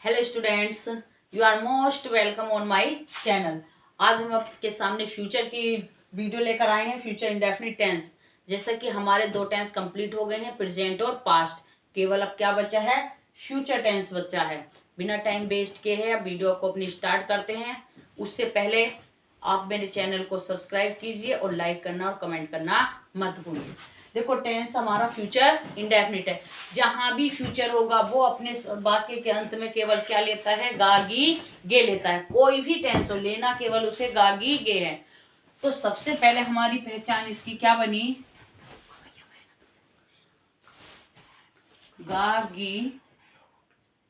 Hello students, you are most welcome on my channel. आज हम आपके सामने फ्यूचर की वीडियो लेकर आए हैं। फ्यूचर इंडेफिनिट टेंस, जैसा कि हमारे दो टेंस कंप्लीट हो गए हैं, प्रेजेंट और पास्ट। केवल अब क्या बचा है? फ्यूचर टेंस बचा है। बिना टाइम वेस्ट किए हैं अब वीडियो को अपनी स्टार्ट करते हैं। उससे पहले आप मेरे चैनल को सब्सक्राइब कीजिए और लाइक करना और कमेंट करना मत भूलिए। देखो, टेंस हमारा फ्यूचर इंडेफिनिट है। जहां भी फ्यूचर होगा वो अपने वाक्य के अंत में केवल क्या लेता है? गागी गे लेता है। कोई भी टेंस हो, लेना केवल उसे गागी गे है। तो सबसे पहले हमारी पहचान इसकी क्या बनी? गागी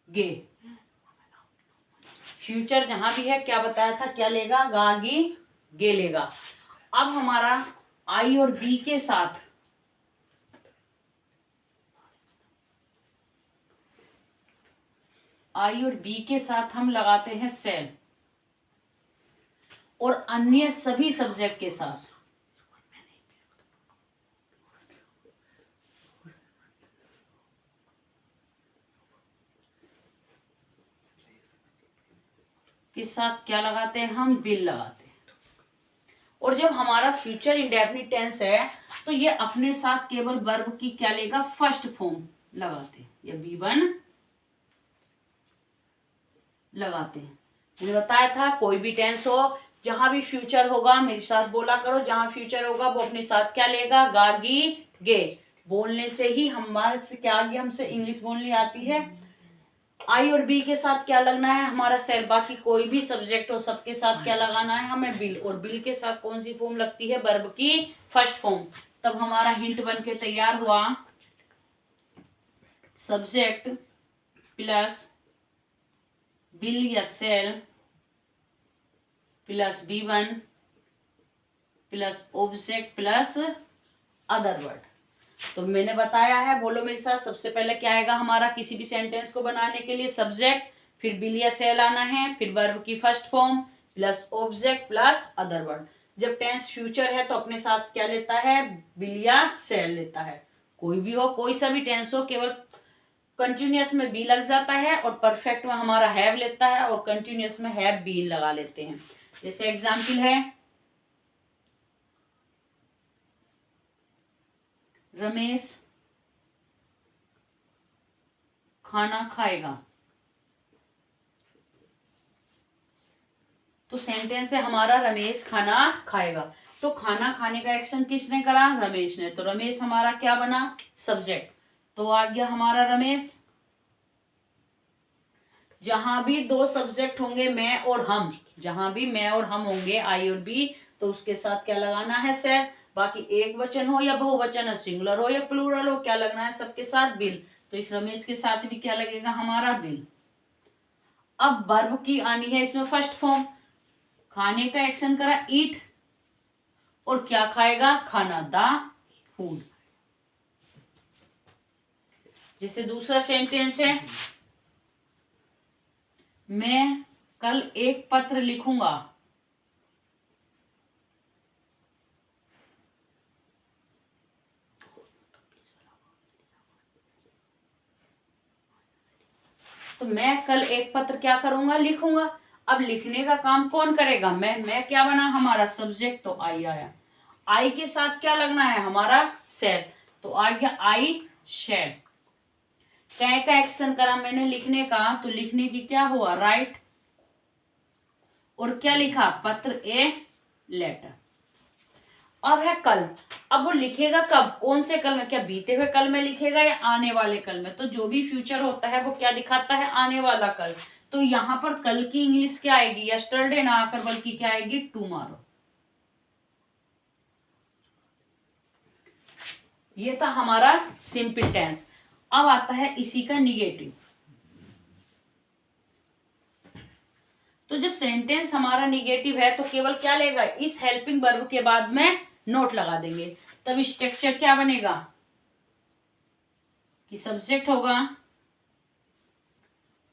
गे। फ्यूचर जहां भी है क्या बताया था? क्या लेगा? गागी गे लेगा। अब हमारा आई और बी के साथ हम लगाते हैं सेल, और अन्य सभी सब्जेक्ट के साथ क्या लगाते हैं? हम बिल लगाते हैं। और जब हमारा फ्यूचर इंडेफिनिट टेंस है तो ये अपने साथ केवल वर्ब की क्या लेगा? फर्स्ट फॉर्म लगाते हैं, या B1 लगाते हैं। मैंने बताया था कोई भी टेंस हो, जहां भी फ्यूचर होगा, मेरे साथ बोला करो, जहां फ्यूचर होगा वो अपने साथ क्या लेगा? गागी गे। बोलने से ही हमारे से क्या आ गया? हमसे इंग्लिश बोलनी आती है। आई और बी के साथ क्या लगना है? हमारा सेल। बाकी कोई भी सब्जेक्ट हो सबके साथ क्या लगाना है? हमें बिल। और बिल के साथ कौन सी फॉर्म लगती है? वर्ब की फर्स्ट फॉर्म। तब हमारा हिंट बन के तैयार हुआ, सब्जेक्ट प्लस बिल या shall plus B1 plus object plus other word. तो मैंने बताया है, बोलो मेरे साथ। सबसे पहले क्या आएगा हमारा किसी भी सेंटेंस को बनाने के लिए? सब्जेक्ट, फिर बिल या सेल आना है, फिर वर्ब की first form plus object plus other word. जब टेंस फ्यूचर है तो अपने साथ क्या लेता है? बिल या सेल लेता है। कोई भी हो, कोई सा भी टेंस हो, केवल कंटिन्यूअस में बी लग जाता है, और परफेक्ट में हमारा हैव लेता है, और कंटिन्यूअस में हैव बी लगा लेते हैं। जैसे एग्जाम्पल है, रमेश खाना खाएगा। तो सेंटेंस है हमारा रमेश खाना खाएगा। तो खाना खाने का एक्शन किसने करा? रमेश ने। तो रमेश हमारा क्या बना? सब्जेक्ट। तो आ गया हमारा रमेश। जहां भी दो सब्जेक्ट होंगे, मैं और हम, जहां भी मैं और हम होंगे, आई और बी, तो उसके साथ क्या लगाना है? सेल। बाकी एक वचन हो या बहुवचन हो, सिंगुलर हो या प्लूरल हो, क्या लगना है? सबके साथ बिल। तो इस रमेश के साथ भी क्या लगेगा? हमारा बिल। अब वर्ब की आनी है इसमें फर्स्ट फॉर्म। खाने का एक्शन करा ईट, और क्या खाएगा? खाना, द फूड। जैसे दूसरा सेंटेंस है, मैं कल एक पत्र लिखूंगा। तो मैं कल एक पत्र क्या करूंगा? लिखूंगा। अब लिखने का काम कौन करेगा? मैं क्या बना? हमारा सब्जेक्ट। तो आई आया। आई के साथ क्या लगना है? हमारा सेल। तो आ गया आई शेल। कै का एक्शन करा मैंने लिखने का, तो लिखने की क्या हुआ? राइट। और क्या लिखा? पत्र, ए लेटर। अब है कल। अब वो लिखेगा कब? कौन से कल में? क्या बीते हुए कल में लिखेगा या आने वाले कल में? तो जो भी फ्यूचर होता है वो क्या दिखाता है? आने वाला कल। तो यहां पर कल की इंग्लिश क्या आएगी? यस्टरडे ना आकर बल्कि क्या आएगी? टुमारो। ये था हमारा सिंपल टेंस। अब आता है इसी का निगेटिव। तो जब सेंटेंस हमारा निगेटिव है तो केवल क्या लेगा? इस हेल्पिंग वर्ब के बाद में नोट लगा देंगे। तब स्ट्रक्चर क्या बनेगा? कि सब्जेक्ट होगा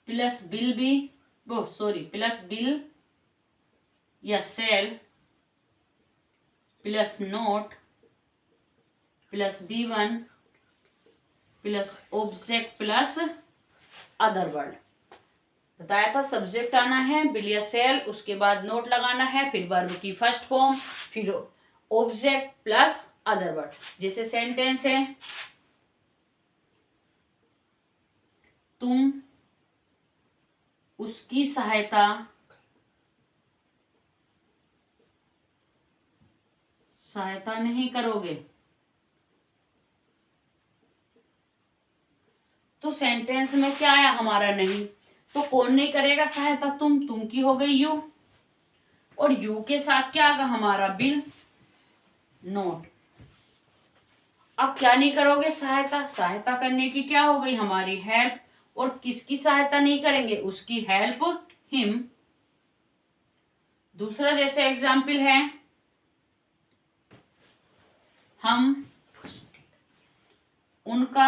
प्लस बिल बी, वो सॉरी, प्लस बिल या shall plus not plus B1 plus object plus other word. बताया था सब्जेक्ट आना है बिल या सेल, उसके बाद नोट लगाना है, फिर वर्ब की फर्स्ट फॉर्म, फिर ऑब्जेक्ट प्लस अदर वर्ड। जैसे सेंटेंस है, तुम उसकी सहायता नहीं करोगे। तो सेंटेंस में क्या आया हमारा नहीं, तो कौन नहीं करेगा सहायता, तुम की हो गई यू, और यू के साथ क्या आगा हमारा बिल, नोट। अब क्या नहीं करोगे सहायता करने की क्या हो गई हमारी हेल्प, और किसकी सहायता नहीं करेंगे, उसकी हेल्प हिम। दूसरा जैसे एग्जाम्पल है, हम उनका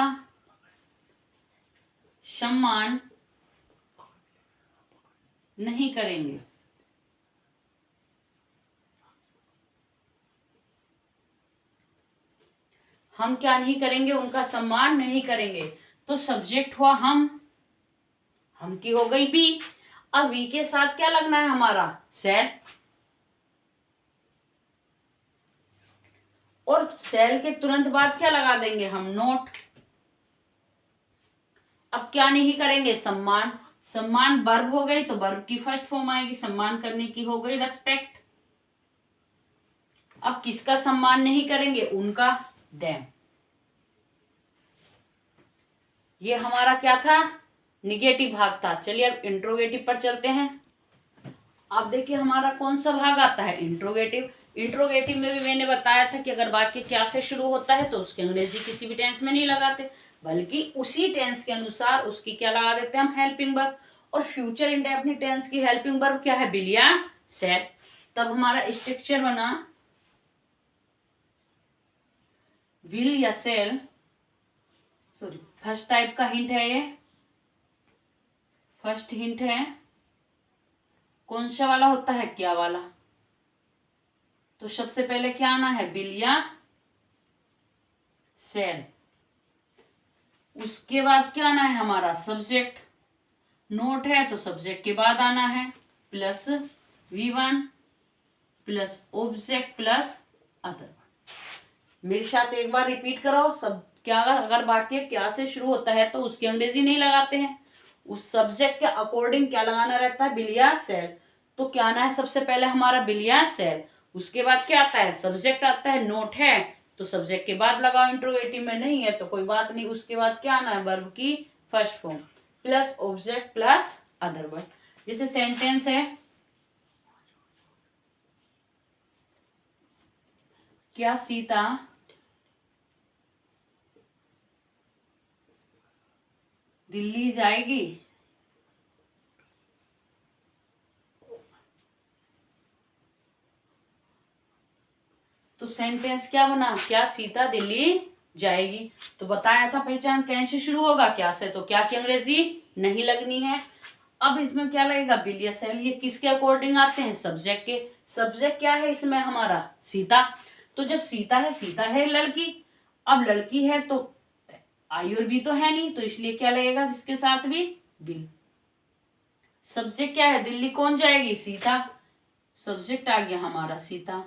सम्मान नहीं करेंगे। हम क्या नहीं करेंगे, उनका सम्मान नहीं करेंगे। तो सब्जेक्ट हुआ हम की हो गई बी। अब वी के साथ क्या लगना है हमारा, सेल, और सेल के तुरंत बाद क्या लगा देंगे हम, नोट। अब क्या नहीं करेंगे, सम्मान वर्ब हो गई, तो वर्ब की फर्स्ट फॉर्म आएगी, सम्मान करने की हो गई रेस्पेक्ट। अब किसका सम्मान नहीं करेंगे, उनका, देम। ये हमारा क्या था, निगेटिव भाग था। चलिए अब इंट्रोगेटिव पर चलते हैं। अब देखिए हमारा कौन सा भाग आता है, इंट्रोगेटिव। इंट्रोगेटिव में भी मैंने बताया था कि अगर वाक्य क्या से शुरू होता है तो उसके अंग्रेजी किसी भी टेंस में नहीं लगाते, बल्कि उसी टेंस के अनुसार उसकी क्या लगा देते हैं हम, हेल्पिंग वर्ब। और फ्यूचर इंडेफिनिट टेंस की हेल्पिंग वर्ब क्या है, विल या शैल। तब हमारा स्ट्रक्चर बना विल या शैल, सॉरी फर्स्ट टाइप का हिंट है ये, फर्स्ट हिंट है। कौन सा वाला होता है, क्या वाला। तो सबसे पहले क्या आना है, विल या शैल। उसके बाद क्या आना है हमारा, सब्जेक्ट। नोट है तो सब्जेक्ट के बाद आना है plus V1 plus object plus other. मेरे साथ एक बार रिपीट करो सब। क्या अगर वाक्य क्या से शुरू होता है तो उसकी अंग्रेजी नहीं लगाते हैं, उस सब्जेक्ट के अकॉर्डिंग क्या लगाना रहता है, विल या शैल। तो क्या आना है सबसे पहले हमारा, विल या शैल। उसके बाद क्या आता है, सब्जेक्ट आता है। नोट है तो सब्जेक्ट के बाद लगाओ, इंट्रोगेटिव में नहीं है तो कोई बात नहीं। उसके बाद क्या आना है, वर्ब की first form plus object plus other word. जैसे सेंटेंस है, क्या सीता दिल्ली जाएगी। तो सेंटेंस क्या बना, क्या सीता दिल्ली जाएगी। तो बताया था पहचान कैसे शुरू होगा, क्या से, तो क्या की अंग्रेजी नहीं लगनी है। अब इसमें क्या लगेगा, विल या शैल। ये किसके अकॉर्डिंग आते हैं, सब्जेक्ट के। सब्जेक्ट क्या है इसमें हमारा, सीता। तो जब सीता है लड़की। अब लड़की है तो आई और बी तो है नहीं, तो इसलिए क्या लगेगा इसके साथ भी, विल। सब्जेक्ट क्या है, दिल्ली कौन जाएगी, सीता। सब्जेक्ट आ गया हमारा सीता।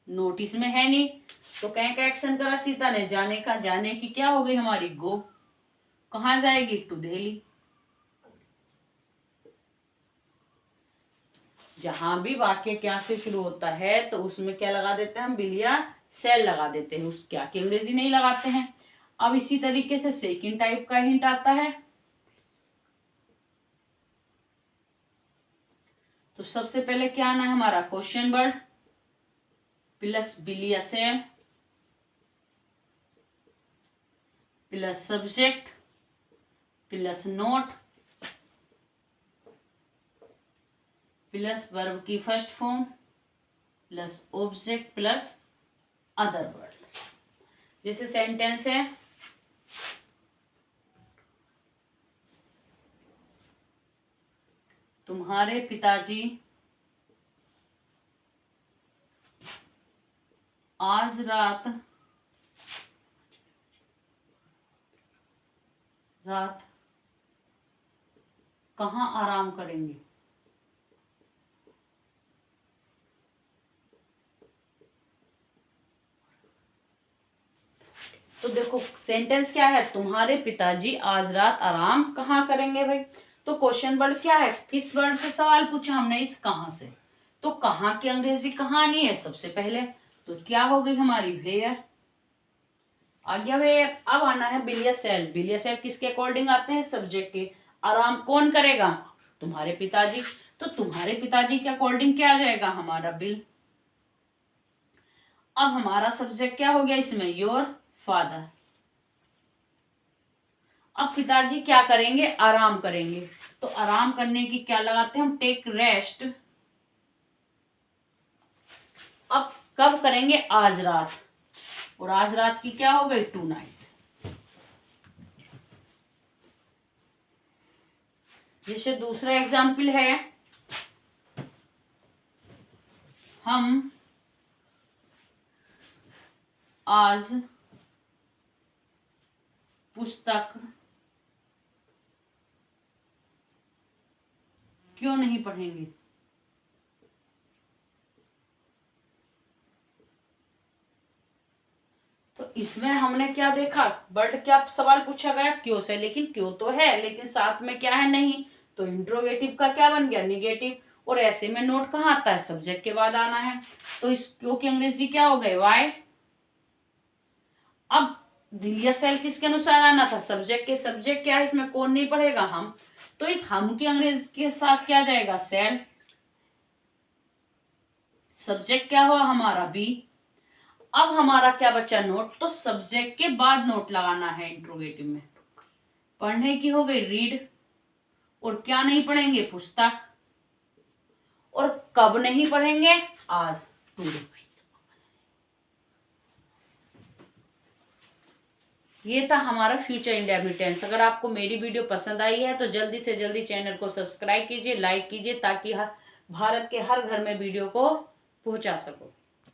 नोटिस में है नहीं तो कहीं का एक्शन करा सीता ने, जाने का। जाने की क्या हो गई हमारी, गो। कहाँ जाएगी, टू दिल्ली। जहां भी वाक्य क्या से शुरू होता है तो उसमें क्या लगा देते हैं हम, विल या शैल लगा देते हैं, उस क्या की अंग्रेजी नहीं लगाते हैं। अब इसी तरीके से सेकंड टाइप का हिंट आता है। तो सबसे पहले क्या आना है हमारा, क्वेश्चन वर्ड प्लस विल या shall plus subject plus not plus verb की first form plus object plus other word. जैसे सेंटेंस है, तुम्हारे पिताजी आज रात कहाँ आराम करेंगे। तो देखो सेंटेंस क्या है, तुम्हारे पिताजी आज रात आराम कहाँ करेंगे भाई। तो क्वेश्चन वर्ड क्या है, किस वर्ड से सवाल पूछा हमने, इस कहाँ से। तो कहाँ की अंग्रेजी कहाँ नहीं है सबसे पहले, तो क्या हो गई हमारी वेयर। आ गया वेयर। अब आना है बिल या सेल। बिल या सेल किसके अकॉर्डिंग आते हैं, सब्जेक्ट के। आराम कौन करेगा, तुम्हारे पिताजी। तो तुम्हारे पिताजी के अकॉर्डिंग क्या आ जाएगा, हमारा बिल। अब हमारा सब्जेक्ट क्या हो गया इसमें, योर फादर। अब पिताजी क्या करेंगे, आराम करेंगे। तो आराम करने की क्या लगाते हैं हम, टेक रेस्ट। अब कब करेंगे, आज रात। और आज रात की क्या हो गई, टू नाइट। जैसे दूसरा एग्जाम्पल है, हम आज पुस्तक क्यों नहीं पढ़ेंगे। तो इसमें हमने क्या देखा, बट क्या सवाल पूछा गया, क्यों से। लेकिन क्यों तो है, लेकिन साथ में क्या है, नहीं। तो इंट्रोगेटिव का क्या बन गया, निगेटिव। और ऐसे में नोट कहाँ आता है, सब्जेक्ट के बाद आना है। तो इस क्यों की अंग्रेजी क्या हो गई, वाई। अब बिल या सेल किसके अनुसार आना था, सब्जेक्ट के। सब्जेक्ट क्या है इसमें, कौन नहीं पढ़ेगा, हम। तो इस हम की अंग्रेजी के साथ क्या जाएगा, सेल। सब्जेक्ट क्या हुआ हमारा, बी। अब हमारा क्या बचा, नोट। तो सब्जेक्ट के बाद नोट लगाना है इंट्रोगेटिव में। पढ़ने की हो गई, रीड। और क्या नहीं पढ़ेंगे, पुस्तक। और कब नहीं पढ़ेंगे, आज, टुडे। ये था हमारा फ्यूचर इंडेफिनिट टेंस। अगर आपको मेरी वीडियो पसंद आई है तो जल्दी से जल्दी चैनल को सब्सक्राइब कीजिए, लाइक कीजिए, ताकि भारत के हर घर में वीडियो को पहुंचा सको।